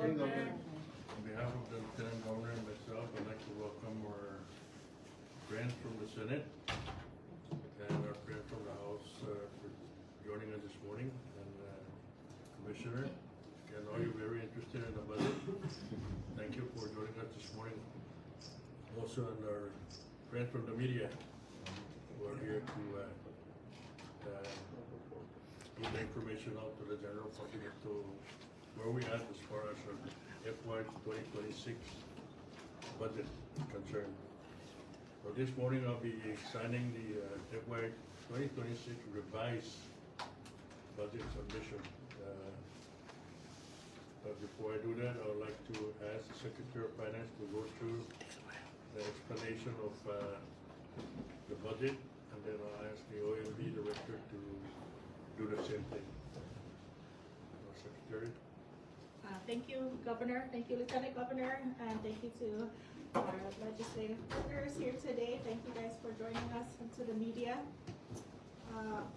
On behalf of the Lieutenant Governor and myself, I'd like to welcome our friends from the Senate and our friends from the House for joining us this morning. And Commissioner, I know you're very interested in the budget. Thank you for joining us this morning. Also, and our friends from the media who are here to give the information out to the general public as to where we at as far as our FY 2026 budget concerned. So this morning I'll be signing the FY 2026 revised budget submission. But before I do that, I would like to ask the Secretary of Finance to go through the explanation of the budget, and then I'll ask the OMB Director to do the same thing. Secretary. Thank you, Governor. Thank you, Lieutenant Governor, and thank you to our legislative partners here today. Thank you guys for joining us and to the media.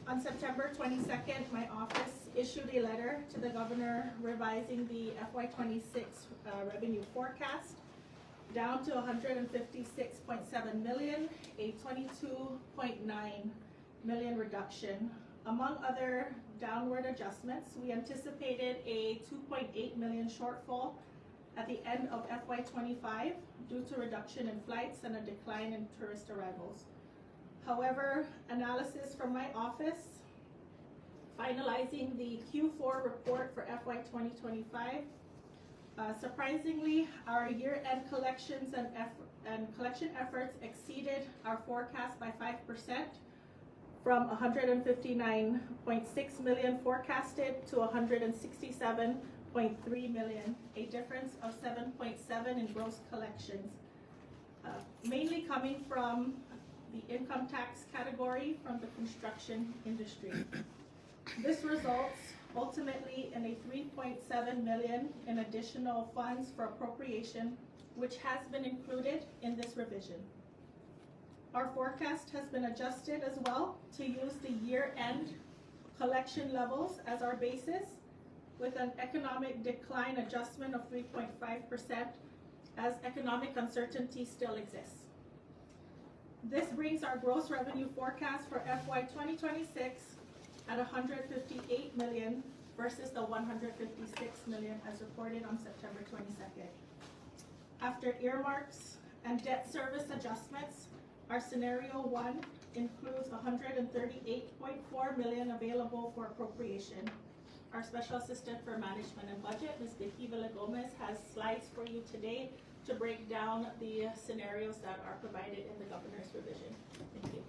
On September 22nd, my office issued a letter to the Governor revising the FY26 revenue forecast down to 156.7 million, a 22.9 million reduction. Among other downward adjustments, we anticipated a 2.8 million shortfall at the end of FY25 due to reduction in flights and a decline in tourist arrivals. However, analysis from my office, finalizing the Q4 report for FY 2025, surprisingly, our year-end collections and collection efforts exceeded our forecast by 5%. From 159.6 million forecasted to 167.3 million, a difference of 7.7 in gross collections, mainly coming from the income tax category from the construction industry. This results ultimately in a 3.7 million in additional funds for appropriation, which has been included in this revision. Our forecast has been adjusted as well to use the year-end collection levels as our basis, with an economic decline adjustment of 3.5% as economic uncertainty still exists. This brings our gross revenue forecast for FY 2026 at 158 million versus the 156 million as reported on September 22nd. After earmarks and debt service adjustments, our scenario 1 includes 138.4 million available for appropriation. Our Special Assistant for Management and Budget, Ms. Vicky Villagomez, has slides for you today to break down the scenarios that are provided in the Governor's revision. Thank you.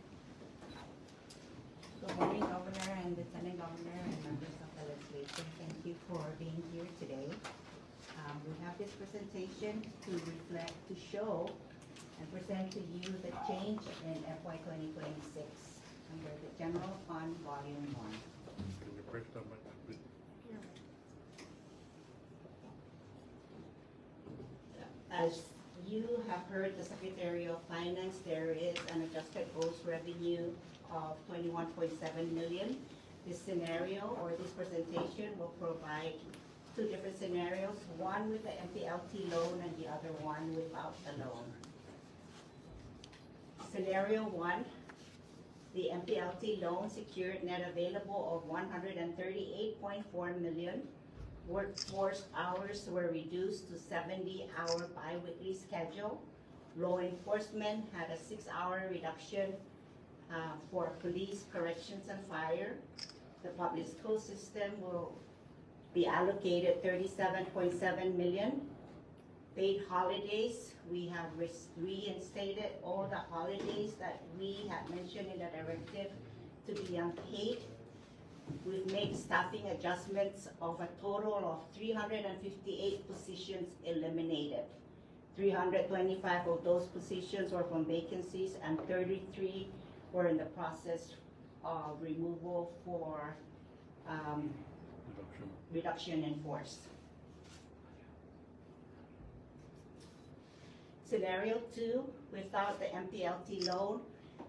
Good morning, Governor and Lieutenant Governor and members of the Legislature. Thank you for being here today. We have this presentation to reflect, to show and present to you the change in FY 2026 under the General Fund Volume 1. Can you break down my bit? As you have heard the Secretary of Finance, there is an adjusted gross revenue of 21.7 million. This scenario or this presentation will provide two different scenarios, one with the MPLT loan and the other one without the loan. Scenario 1, the MPLT loan secured net available of 138.4 million. Workforce hours were reduced to 70-hour bi-weekly schedule. Law enforcement had a 6-hour reduction for police, corrections, and fire. The public school system will be allocated 37.7 million. Paid holidays, we have reinstated all the holidays that we had mentioned in the directive to be unpaid. We've made staffing adjustments of a total of 358 positions eliminated. 325 of those positions were from vacancies and 33 were in the process of removal for reduction in force. Scenario 2, without the MPLT loan,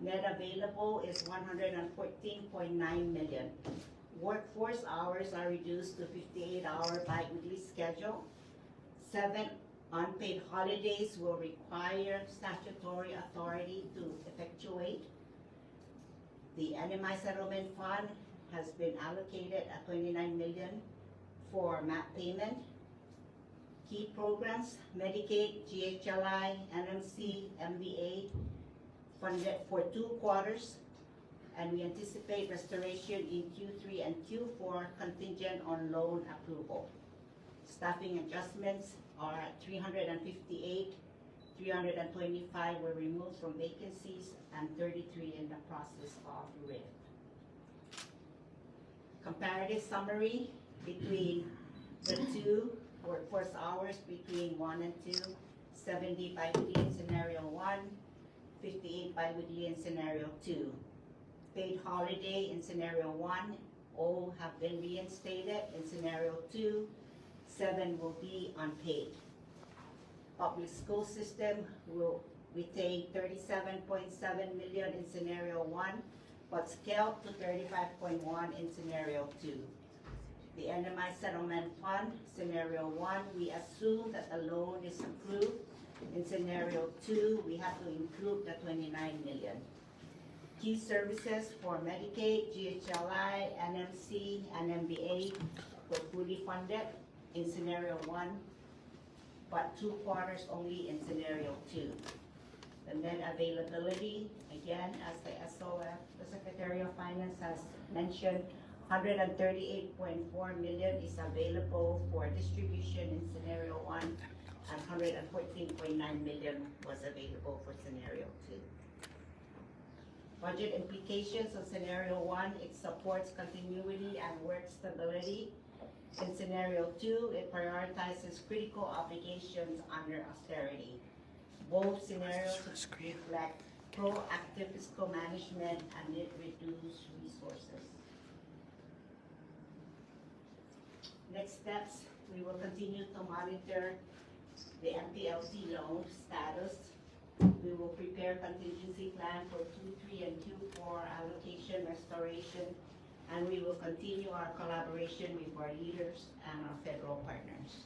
net available is 114.9 million. Workforce hours are reduced to 58-hour bi-weekly schedule. 7 unpaid holidays will require statutory authority to effectuate. The NMI settlement fund has been allocated at 29 million for MAP payment. Key programs, Medicaid, GHLI, NMC, MBA, funded for 2 quarters, and we anticipate restoration in Q3 and Q4 contingent on loan approval. Staffing adjustments are at 358, 325 were removed from vacancies, and 33 in the process of RIF. Comparative summary between the two workforce hours between 1 and 2, 70 biweekly in scenario 1, 58 biweekly in scenario 2. Paid holiday in scenario 1, all have been reinstated. In scenario 2, 7 will be unpaid. Public school system will retain 37.7 million in scenario 1, but scaled to 35.1 in scenario 2. The NMI settlement fund, scenario 1, we assume that the loan is approved. In scenario 2, we have to include the 29 million. Key services for Medicaid, GHLI, NMC, and MBA were fully funded in scenario 1, but 2 quarters only in scenario 2. The net availability, again, as the SOF, the Secretary of Finance has mentioned, 138.4 million is available for distribution in scenario 1, and 114.9 million was available for scenario 2. Budget implications on scenario 1, it supports continuity and work stability. In scenario 2, it prioritizes critical obligations under austerity. Both scenarios reflect proactive fiscal management amid reduced resources. Next steps, we will continue to monitor the MPLC loan status. We will prepare contingency plan for Q3 and Q4 allocation restoration, and we will continue our collaboration with our leaders and our federal partners.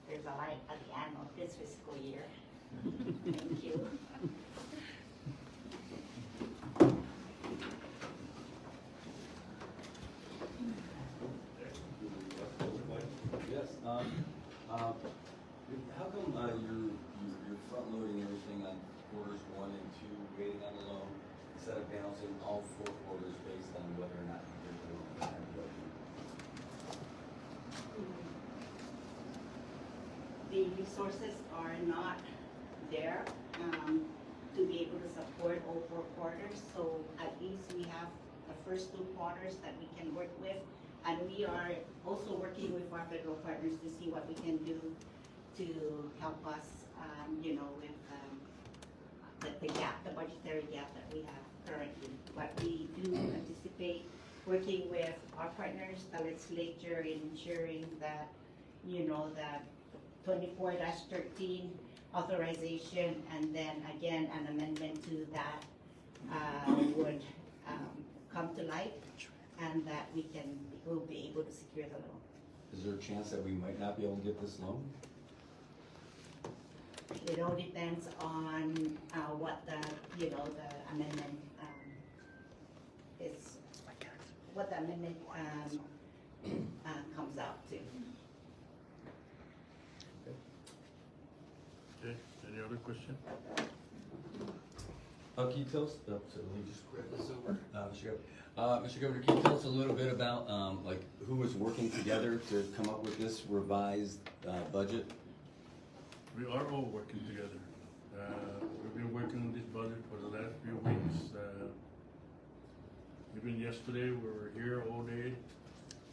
There's a light at the end of this fiscal year. Thank you. Yes, how come you're front loading everything on quarters 1 and 2, waiting on the loan, instead of balancing all 4 quarters based on whether or not you're doing that budget? The resources are not there to be able to support all 4 quarters, so at least we have the first 2 quarters that we can work with, and we are also working with our federal partners to see what we can do to help us, with the gap, the budgetary gap that we have currently. But we do anticipate working with our partners, the legislature, in ensuring that, that 24-13 authorization, and then again an amendment to that would come to light, and that we'll be able to secure the loan. Is there a chance that we might not be able to get this loan? It all depends on what the amendment is, what the amendment comes out to. Okay, any other question? Can you tell us, so let me just grab this over. Mr. Governor, can you tell us a little bit about who was working together to come up with this revised budget? We are all working together. We've been working on this budget for the last few weeks. Even yesterday, we were here all day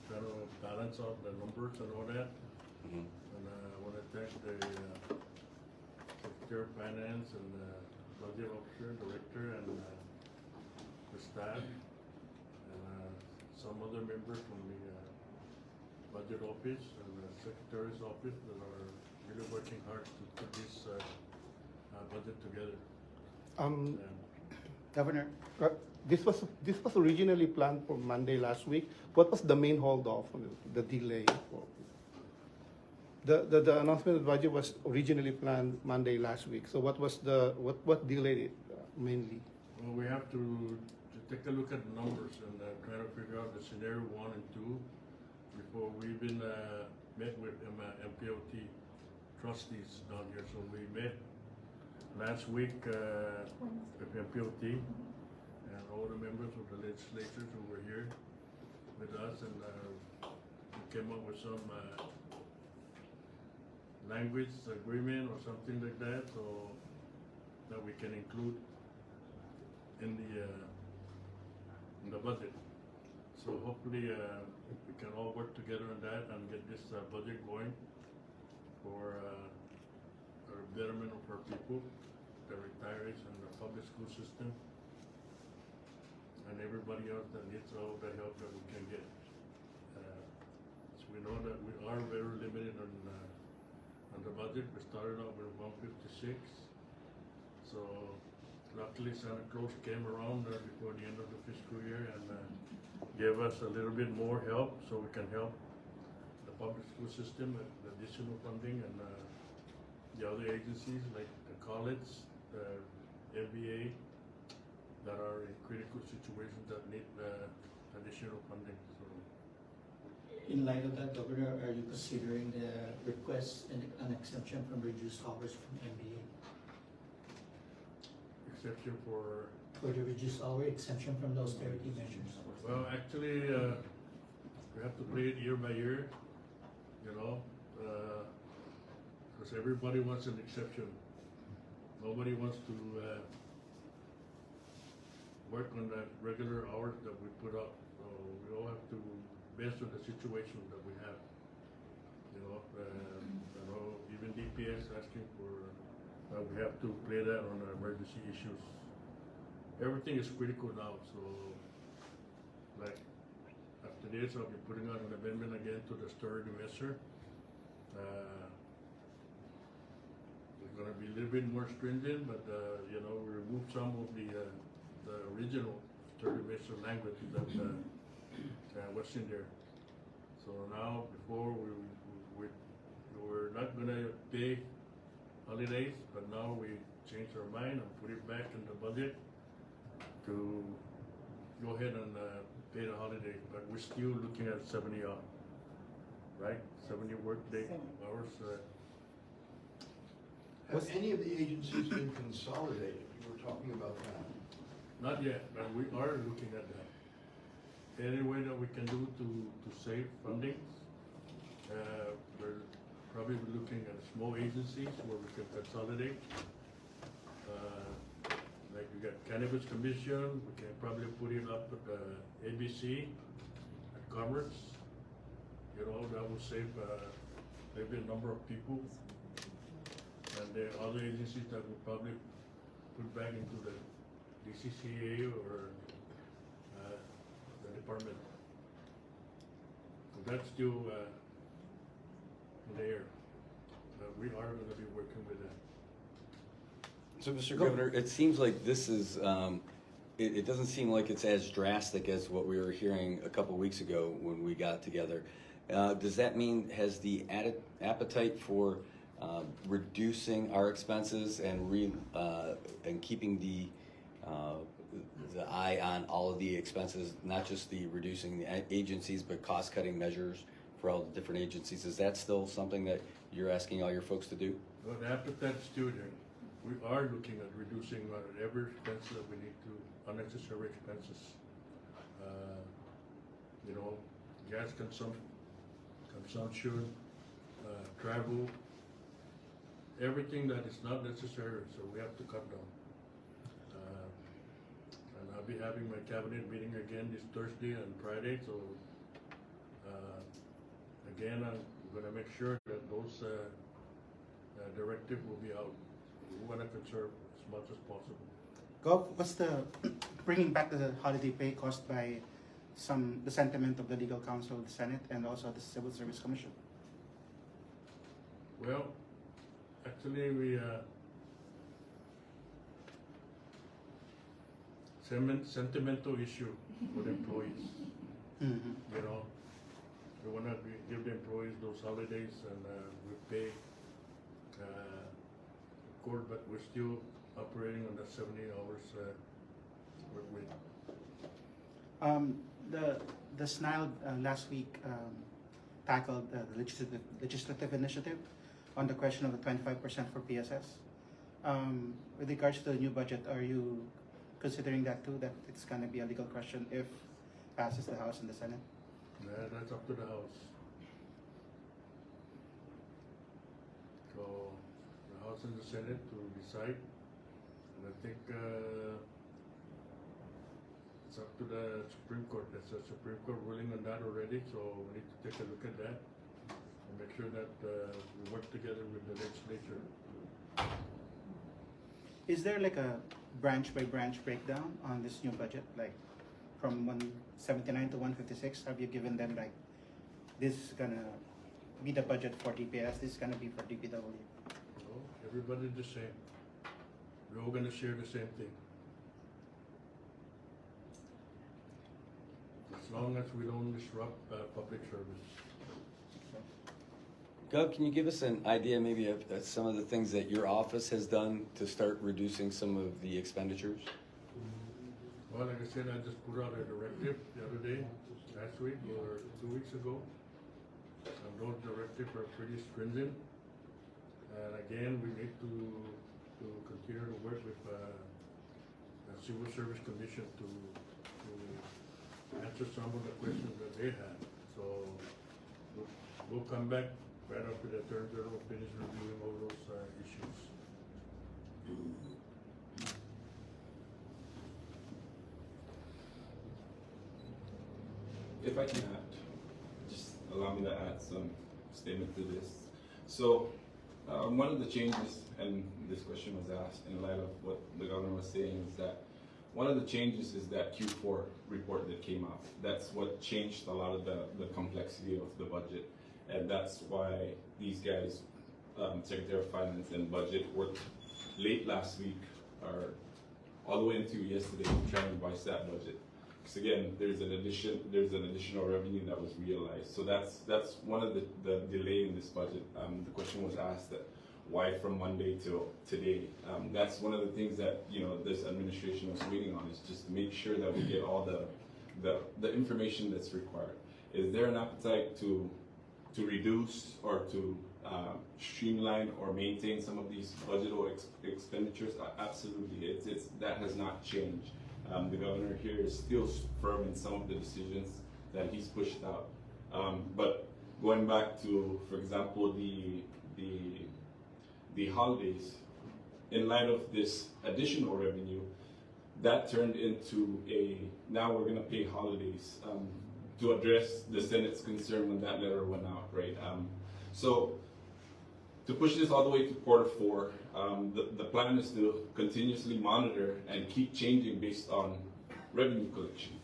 trying to balance out the numbers and all that. Mm-hmm. And I want to thank the Secretary of Finance and the Budget Officer, Director, and the staff, and some other members from the Budget Office and the Secretary's Office that are really working hard to put this budget together. Governor, this was originally planned for Monday last week. What was the main hold off, the delay? The announcement of the budget was originally planned Monday last week. So what was what delayed it mainly? Well, we have to take a look at the numbers and try to figure out the scenario 1 and 2 before we even met with MPOT trustees down here. So we met last week with MPOT and all the members of the legislature who were here with us, and we came up with some language agreement or something like that, so that we can include in the budget. So hopefully we can all work together on that and get this budget going for our betterment of our people, the retirees and the public school system, and everybody else that needs all the help that we can get. So we know that we are very limited on the budget. We started out with 156. So luckily Santa Claus came around before the end of the fiscal year and gave us a little bit more help so we can help the public school system with additional funding, and the other agencies like the college, the MBA, that are in critical situations that need additional funding. So, in light of that, Governor, are you considering the request and an exemption from reduced hours from MBA? exception for, For the reduced hour exemption from the austerity measures? well, actually, we have to play it year by year, you know, because everybody wants an exception. Nobody wants to work on that regular hours that we put up. So we all have to, based on the situation that we have, you know, I know even DPS asking for, we have to play that on emergency issues. Everything is critical now, so like after this, I'll be putting out an amendment again to the storage measure. It's gonna be a little bit more stringent, but you know, we removed some of the original storage measure language that was in there. So now, before we were not gonna pay holidays, but now we changed our mind and put it back in the budget to go ahead and pay the holiday, but we're still looking at 70 hours, right? 70 work day hours. Have any of the agencies been consolidated? You were talking about that. Not yet, but we are looking at that. Any way that we can do to save funding, we're probably looking at small agencies where we can consolidate. Like we got Cannabis Commission, we can probably put it up at the ABC, at Commerce. You know, that will save maybe a number of people. And there are other agencies that will probably put back into the DCCA or the department. So that's still in the air. But we are gonna be working with that. So, Mr. Governor, it seems like this is, it doesn't seem like it's as drastic as what we were hearing a couple weeks ago when we got together. Does that mean, has the appetite for reducing our expenses and keeping the eye on all of the expenses, not just the reducing the agencies, but cost-cutting measures for all the different agencies, is that still something that you're asking all your folks to do? Well, the appetite's still there. We are looking at reducing whatever expenses that we need to, unnecessary expenses. You know, gas consumption, travel, everything that is not necessary, so we have to cut down. And I'll be having my cabinet meeting again this Thursday and Friday, so again, I'm gonna make sure that those directives will be out. We wanna conserve as much as possible. Gov, what's the bringing back the holiday pay caused by the sentiment of the legal counsel, the Senate, and also the Civil Service Commission? Well, actually, we sentimental issue with employees. Mm-hmm. You know, we wanna give the employees those holidays and, we pay, court, but we're still operating on the 70 hours, work week. The SNIL last week tackled the legislative initiative on the question of the 25% for PSS. With regards to the new budget, are you considering that too, that it's gonna be a legal question if passes the House and the Senate? That's up to the House. So, the House and the Senate to decide, and I think, it's up to the Supreme Court. There's a Supreme Court ruling on that already, so we need to take a look at that and make sure that, we work together with the legislature. Is there like a branch by branch breakdown on this new budget, like from 179 to 156? Have you given them like, this is gonna be the budget for DPS, this is gonna be for DPW? So, everybody's the same. We're all gonna share the same thing. As long as we don't disrupt, public service. Gov, can you give us an idea maybe of some of the things that your office has done to start reducing some of the expenditures? Well, like I said, I just put out a directive the other day, last week or 2 weeks ago. And those directives are pretty stringent. And again, we need to continue to work with, the Civil Service Commission to answer some of the questions that they had. So we'll come back right after the Attorney General finish reviewing all those, issues. If I can add, just allow me to add some statement to this. So, one of the changes, and this question was asked in light of what the governor was saying, is that one of the changes is that Q4 report that came out. That's what changed a lot of the complexity of the budget. And that's why these guys, Secretary of Finance and Budget, worked late last week, or all the way into yesterday, to try and revise that budget. Because again, there's an additional revenue that was realized. So that's one of the delay in this budget. The question was asked that why from Monday till today. That's one of the things that this administration was waiting on, is just to make sure that we get all the information that's required. Is there an appetite to reduce or to streamline or maintain some of these budgetary expenditures? Absolutely, that has not changed. The governor here is still firm in some of the decisions that he's pushed out. But going back to, for example, the holidays, in light of this additional revenue, that turned into now we're going to pay holidays to address the Senate's concern when that letter went out, right? So to push this all the way to Q4, the plan is to continuously monitor and keep changing based on revenue collection.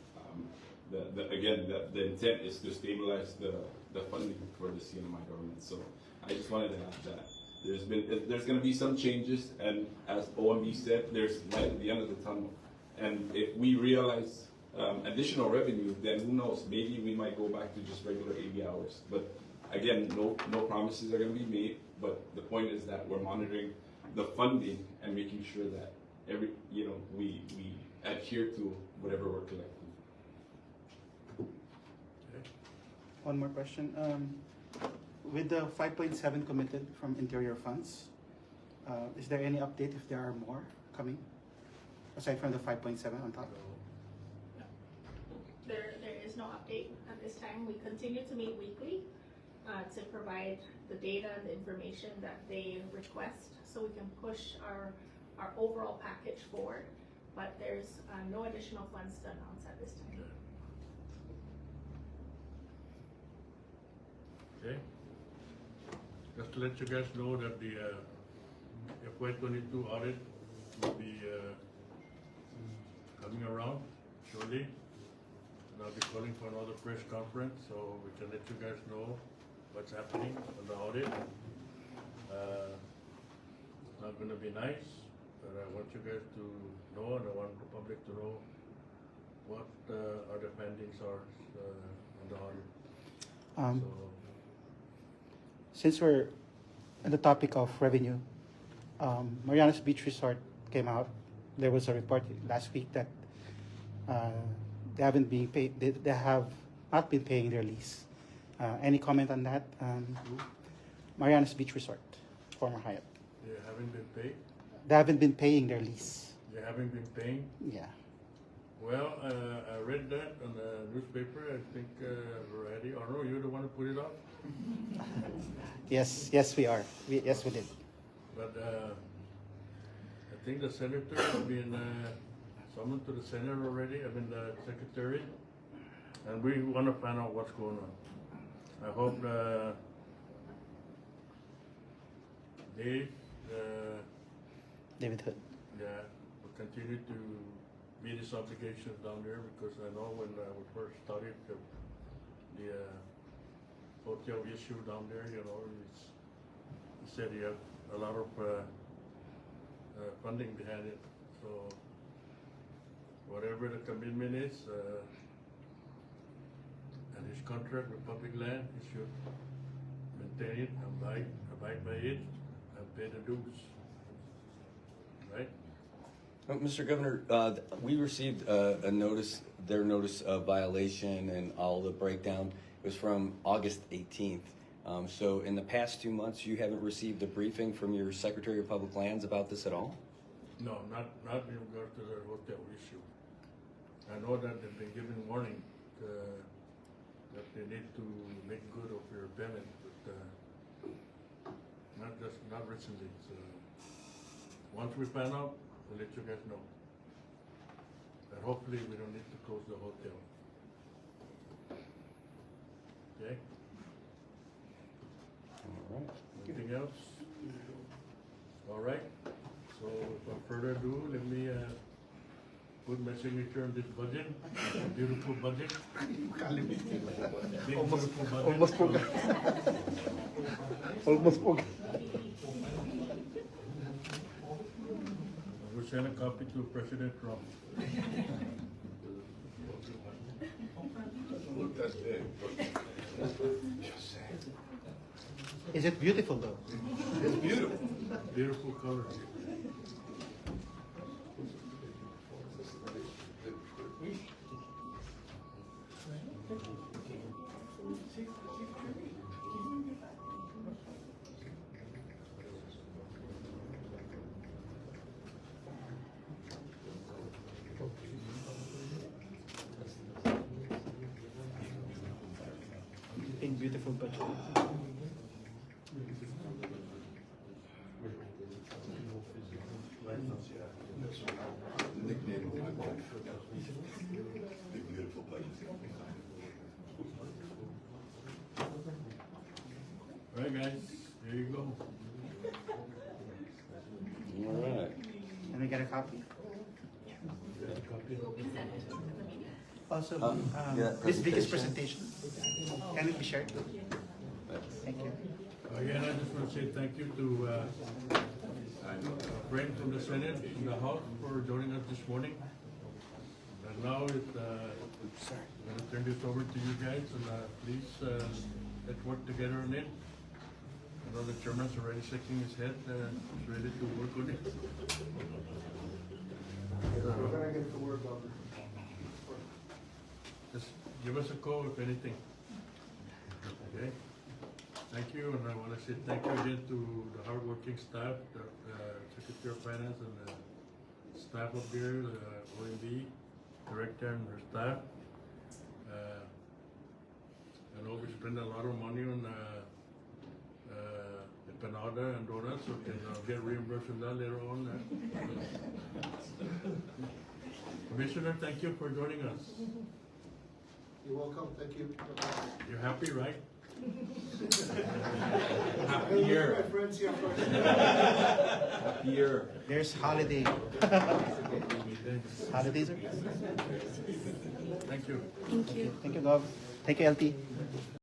Again, the intent is to stabilize the funding for the CNMI government. So I just wanted to add that. There's going to be some changes, and as OMB said, there's light at the end of the tunnel. And if we realize additional revenue, then who knows? Maybe we might go back to just regular 80 hours. But again, no promises are going to be made. But the point is that we're monitoring the funding and making sure that we adhere to whatever we're collecting. One more question. With the 5.7 committed from interior funds, is there any update if there are more coming aside from the 5.7 on top? There is no update at this time. We continue to meet weekly to provide the data and the information that they request, so we can push our overall package forward. But there's no additional funds to announce at this time. Okay. Just to let you guys know that the FY22 audit will be coming around shortly. And I'll be calling for another press conference so we can let you guys know what's happening on the audit. It's not going to be nice, but I want you guys to know, and I want the public to know what our findings are on the audit. Um, So, Since we're on the topic of revenue, Mariana's Beach Resort came out. There was a report last week that they haven't been paid. They have not been paying their lease. Any comment on that? Mariana's Beach Resort, former Hyatt. they haven't been paid? They haven't been paying their lease. They haven't been paying? Yeah. Well, I read that on the newspaper, I think, Variety, Arno, you're the one who put it up? Yes, we are. Yes, we did. But, I think the senator has been, summoned to the Senate already, I mean, the secretary, and we wanna find out what's going on. I hope, Dave, David Hood. yeah, will continue to meet his obligations down there, because I know when we first started the hotel issue down there, you know, he said he had a lot of funding behind it, so whatever the commitment is, and his contract with public land, he should maintain it, abide by it, and pay the dues, right? Mr. Governor, we received a notice, their notice of violation and all the breakdown. It was from August 18th. So in the past 2 months, you haven't received a briefing from your Secretary of Public Lands about this at all? No, not in regard to the hotel issue. I know that they've been given warning, that they need to make good of your payment, but, not recently, so. Once we find out, we'll let you guys know. And hopefully we don't need to close the hotel. Okay? All right. Anything else? All right, so without further ado, let me, put my signature on this budget, beautiful budget. Big beautiful budget. Almost forgot. Almost forgot. We'll send a copy to President Trump. Look, that's big. Is it beautiful though? It's beautiful. Beautiful color. Big beautiful budget. Nickname of my budget. Big beautiful budget. All right, guys, there you go. All right. Can we get a copy? Also, yeah, this Vicky's presentation. presentation. Can it be shared? Thank you. Again, I just want to say thank you to, Brent from the Senate, from the House, for joining us this morning. And now I'm gonna turn this over to you guys, and, please, let's work together on it. I know the chairman's already shaking his head, he's ready to work on it. We're gonna get to work on it. Just give us a call if anything. Okay? Thank you, and I want to say thank you again to the hardworking staff, the Secretary of Finance and the staff up there, the OMB, Director and her staff. I know we spend a lot of money on empanada and donuts, so we can get reimbursed on that later on. Commissioner, thank you for joining us. You're welcome, thank you. You're happy, right? Happy year. My friends here first. Happy year. There's holiday. Holidays are. Thank you. Thank you, Gov. Thank you, LT.